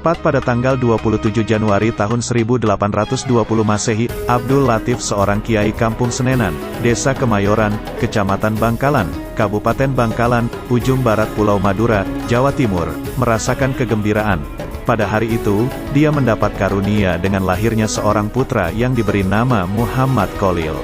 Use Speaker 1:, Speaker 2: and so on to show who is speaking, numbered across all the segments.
Speaker 1: Tepat pada tanggal 27 Januari tahun 1820 Masehi, Abdul Latif seorang kiai kampung Senenan, Desa Kemayoran, Kecamatan Bangkalan, Kabupaten Bangkalan, ujung barat Pulau Madura, Jawa Timur, merasakan kegembiraan. Pada hari itu, dia mendapat karunia dengan lahirnya seorang putra yang diberi nama Muhammad Kholil.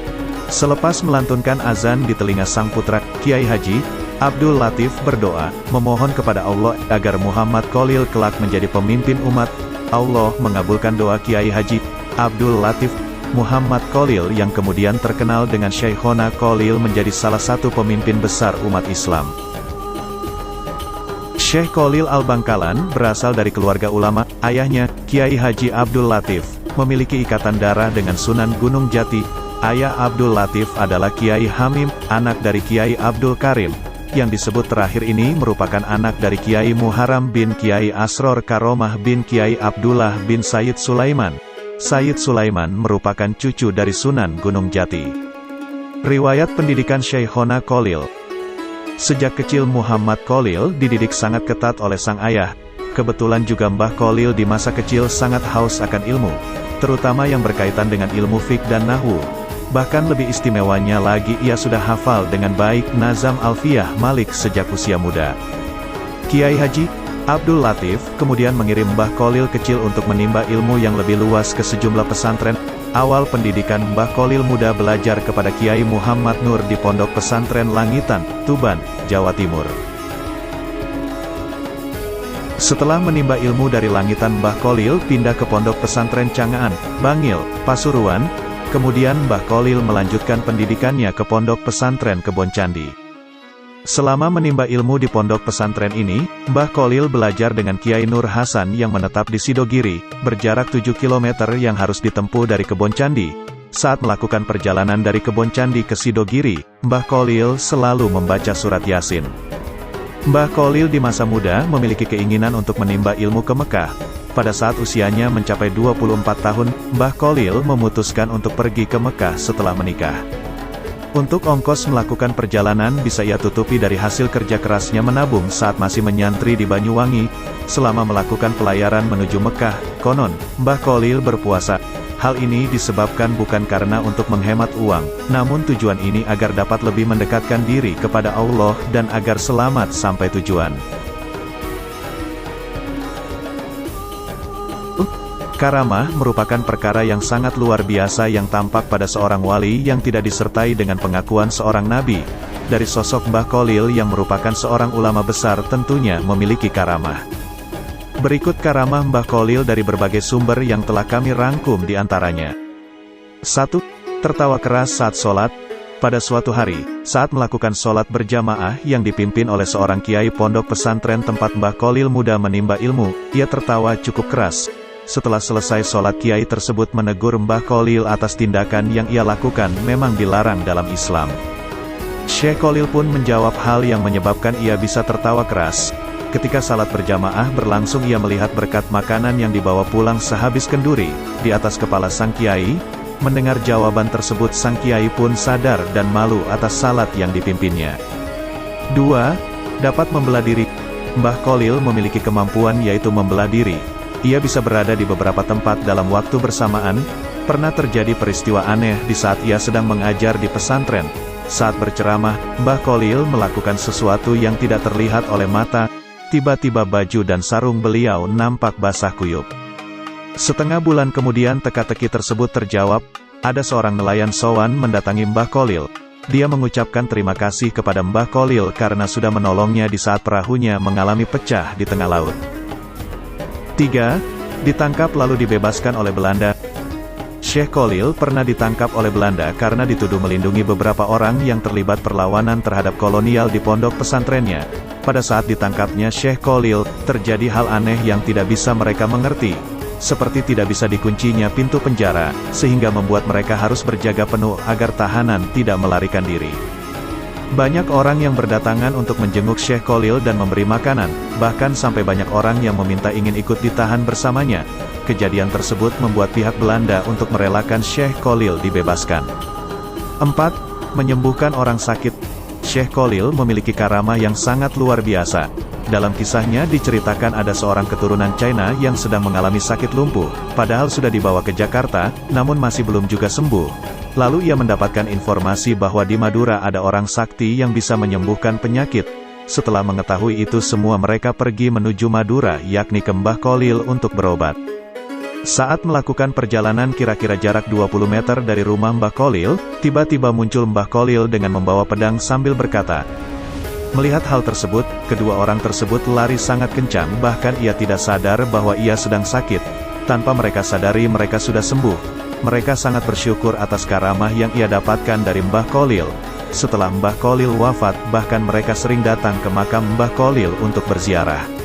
Speaker 1: Selepas melantunkan azan di telinga sang putra, Kiai Haji Abdul Latif berdoa, memohon kepada Allah agar Muhammad Kholil kelak menjadi pemimpin umat. Allah mengabulkan doa Kiai Haji Abdul Latif. Muhammad Kholil yang kemudian terkenal dengan Syekhona Kholil menjadi salah satu pemimpin besar umat Islam. Syekh Kholil Al-Bangkalan berasal dari keluarga ulama. Ayahnya, Kiai Haji Abdul Latif, memiliki ikatan darah dengan Sunan Gunung Jati. Ayah Abdul Latif adalah Kiai Hamim, anak dari Kiai Abdul Karim. Yang disebut terakhir ini merupakan anak dari Kiai Muharram bin Kiai Asror Karomah bin Kiai Abdullah bin Sayyid Sulaiman. Sayyid Sulaiman merupakan cucu dari Sunan Gunung Jati. Riwayat pendidikan Syekhona Kholil. Sejak kecil Muhammad Kholil dididik sangat ketat oleh sang ayah. Kebetulan juga Mbah Kholil di masa kecil sangat haus akan ilmu, terutama yang berkaitan dengan ilmu fiqh dan nahwu. Bahkan lebih istimewanya lagi ia sudah hafal dengan baik Nazam Alfiyah Malik sejak usia muda. Kiai Haji Abdul Latif kemudian mengirim Mbah Kholil kecil untuk menimba ilmu yang lebih luas ke sejumlah pesantren. Awal pendidikan Mbah Kholil muda belajar kepada Kiai Muhammad Nur di Pondok Pesantren Langitan, Tuban, Jawa Timur. Setelah menimba ilmu dari Langitan, Mbah Kholil pindah ke Pondok Pesantren Cangaan, Bangil, Pasuruan. Kemudian Mbah Kholil melanjutkan pendidikannya ke Pondok Pesantren Kebon Candi. Selama menimba ilmu di pondok pesantren ini, Mbah Kholil belajar dengan Kiai Nur Hasan yang menetap di Sidogiri, berjarak 7 km yang harus ditempuh dari Kebon Candi. Saat melakukan perjalanan dari Kebon Candi ke Sidogiri, Mbah Kholil selalu membaca surat Yasin. Mbah Kholil di masa muda memiliki keinginan untuk menimba ilmu ke Mekah. Pada saat usianya mencapai 24 tahun, Mbah Kholil memutuskan untuk pergi ke Mekah setelah menikah. Untuk ongkos melakukan perjalanan bisa ia tutupi dari hasil kerja kerasnya menabung saat masih menyantri di Banyuwangi. Selama melakukan pelayaran menuju Mekah, konon, Mbah Kholil berpuasa. Hal ini disebabkan bukan karena untuk menghemat uang, namun tujuan ini agar dapat lebih mendekatkan diri kepada Allah dan agar selamat sampai tujuan. Karamah merupakan perkara yang sangat luar biasa yang tampak pada seorang wali yang tidak disertai dengan pengakuan seorang nabi. Dari sosok Mbah Kholil yang merupakan seorang ulama besar tentunya memiliki karamah. Berikut karamah Mbah Kholil dari berbagai sumber yang telah kami rangkum di antaranya. 1. Tertawa keras saat sholat. Pada suatu hari, saat melakukan sholat berjamaah yang dipimpin oleh seorang kiai pondok pesantren tempat Mbah Kholil muda menimba ilmu, ia tertawa cukup keras. Setelah selesai sholat, kiai tersebut menegur Mbah Kholil atas tindakan yang ia lakukan memang dilarang dalam Islam. Syekh Kholil pun menjawab hal yang menyebabkan ia bisa tertawa keras. Ketika salat berjamaah berlangsung, ia melihat berkat makanan yang dibawa pulang sehabis kenduri di atas kepala sang kiai. Mendengar jawaban tersebut, sang kiai pun sadar dan malu atas salat yang dipimpinnya. 2. Dapat membelah diri. Mbah Kholil memiliki kemampuan yaitu membelah diri. Ia bisa berada di beberapa tempat dalam waktu bersamaan. Pernah terjadi peristiwa aneh di saat ia sedang mengajar di pesantren. Saat berceramah, Mbah Kholil melakukan sesuatu yang tidak terlihat oleh mata. Tiba-tiba baju dan sarung beliau nampak basah kuyup. Setengah bulan kemudian teka-teki tersebut terjawab. Ada seorang nelayan sowan mendatangi Mbah Kholil. Dia mengucapkan terima kasih kepada Mbah Kholil karena sudah menolongnya di saat perahunya mengalami pecah di tengah laut. 3. Ditangkap lalu dibebaskan oleh Belanda. Syekh Kholil pernah ditangkap oleh Belanda karena dituduh melindungi beberapa orang yang terlibat perlawanan terhadap kolonial di pondok pesantrennya. Pada saat ditangkapnya Syekh Kholil, terjadi hal aneh yang tidak bisa mereka mengerti. Seperti tidak bisa dikuncinya pintu penjara, sehingga membuat mereka harus berjaga penuh agar tahanan tidak melarikan diri. Banyak orang yang berdatangan untuk menjenguk Syekh Kholil dan memberi makanan, bahkan sampai banyak orang yang meminta ingin ikut ditahan bersamanya. Kejadian tersebut membuat pihak Belanda untuk merelakan Syekh Kholil dibebaskan. 4. Menyembuhkan orang sakit. Syekh Kholil memiliki karamah yang sangat luar biasa. Dalam kisahnya diceritakan ada seorang keturunan China yang sedang mengalami sakit lumpuh, padahal sudah dibawa ke Jakarta, namun masih belum juga sembuh. Lalu ia mendapatkan informasi bahwa di Madura ada orang sakti yang bisa menyembuhkan penyakit. Setelah mengetahui itu semua mereka pergi menuju Madura, yakni ke Mbah Kholil untuk berobat. Saat melakukan perjalanan kira-kira jarak 20 meter dari rumah Mbah Kholil, tiba-tiba muncul Mbah Kholil dengan membawa pedang sambil berkata. Melihat hal tersebut, kedua orang tersebut lari sangat kencang, bahkan ia tidak sadar bahwa ia sedang sakit. Tanpa mereka sadari mereka sudah sembuh. Mereka sangat bersyukur atas karamah yang ia dapatkan dari Mbah Kholil. Setelah Mbah Kholil wafat, bahkan mereka sering datang ke makam Mbah Kholil untuk berziarah.